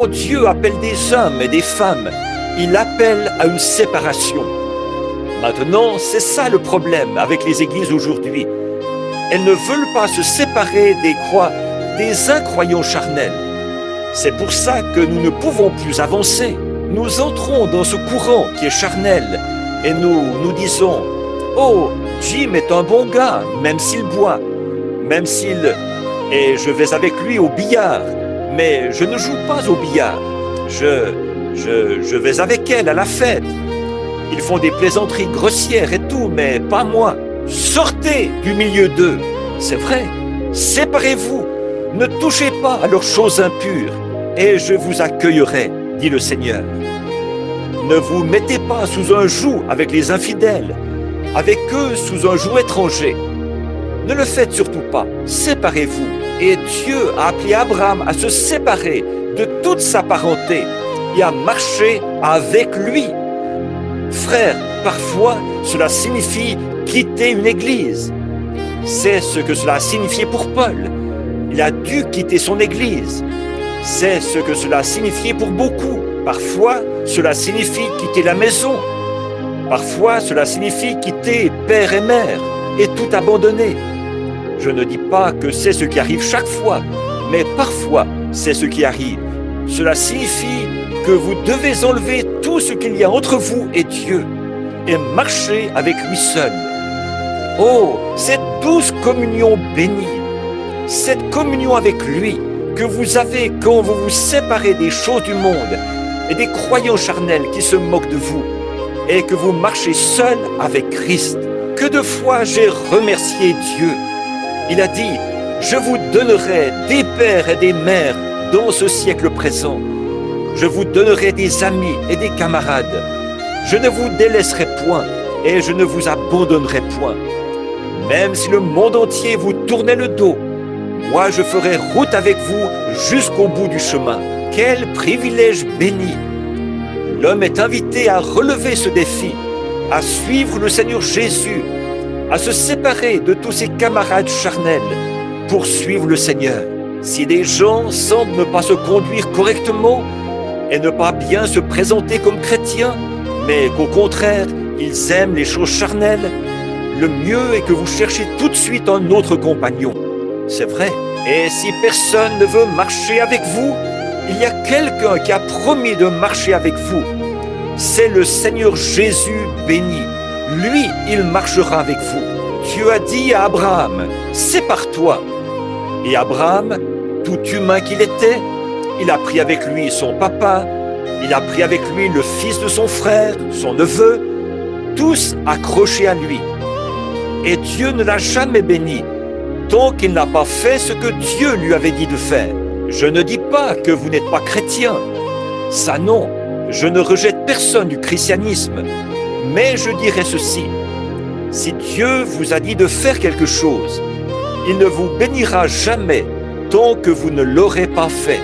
Dieu appelle des hommes et des femmes. Il appelle à une séparation. Maintenant, c'est ça le problème avec les églises aujourd'hui. Elles ne veulent pas se séparer des incroyants charnels. C'est pour ça que nous ne pouvons plus avancer. Nous entrons dans ce courant qui est charnel et nous disons « Oh, Jim est un bon gars, même s'il boit, même s'il... Et je vais avec lui au billard, mais je ne joue pas au billard. Je vais avec elle à la fête. Ils font des plaisanteries grossières et tout, mais pas moi. Sortez du milieu d'eux. C'est vrai, séparez-vous. Ne touchez pas à leurs choses impures, et je vous accueillerai, dit le Seigneur. Ne vous mettez pas sous un joug avec les infidèles, avec eux sous un joug étranger. Ne le faites surtout pas, séparez-vous. Et Dieu a appelé Abraham à se séparer de toute sa parenté et à marcher avec lui. Frère, parfois, cela signifie quitter une église. C'est ce que cela a signifié pour Paul. Il a dû quitter son église. C'est ce que cela a signifié pour beaucoup. Parfois, cela signifie quitter la maison. Parfois, cela signifie quitter père et mère et tout abandonner. Je ne dis pas que c'est ce qui arrive chaque fois, mais parfois, c'est ce qui arrive. Cela signifie que vous devez enlever tout ce qu'il y a entre vous et Dieu et marcher avec lui seul. Oh, cette douce communion bénie, cette communion avec lui que vous avez quand vous vous séparez des choses du monde et des croyants charnels qui se moquent de vous et que vous marchez seul avec Christ. Que de fois j'ai remercié Dieu. Il a dit, je vous donnerai des pères et des mères dans ce siècle présent. Je vous donnerai des amis et des camarades. Je ne vous délaisserai point et je ne vous abandonnerai point. Même si le monde entier vous tournait le dos, moi je ferai route avec vous jusqu'au bout du chemin. Quel privilège béni! L'homme est invité à relever ce défi, à suivre le Seigneur Jésus, à se séparer de tous ses camarades charnels pour suivre le Seigneur. Si des gens semblent ne pas se conduire correctement et ne pas bien se présenter comme chrétiens, mais qu'au contraire, ils aiment les choses charnelles, le mieux est que vous cherchiez tout de suite un autre compagnon. C'est vrai. Et si personne ne veut marcher avec vous, il y a quelqu'un qui a promis de marcher avec vous. C'est le Seigneur Jésus béni. Lui, il marchera avec vous. Dieu a dit à Abraham, sépare-toi. Et Abraham, tout humain qu'il était, il a pris avec lui son papa, il a pris avec lui le fils de son frère, son neveu, tous accrochés à lui. Et Dieu ne l'a jamais béni, tant qu'il n'a pas fait ce que Dieu lui avait dit de faire. Je ne dis pas que vous n'êtes pas chrétien. Ça non, je ne rejette personne du christianisme. Mais je dirais ceci, si Dieu vous a dit de faire quelque chose, il ne vous bénira jamais tant que vous ne l'aurez pas fait.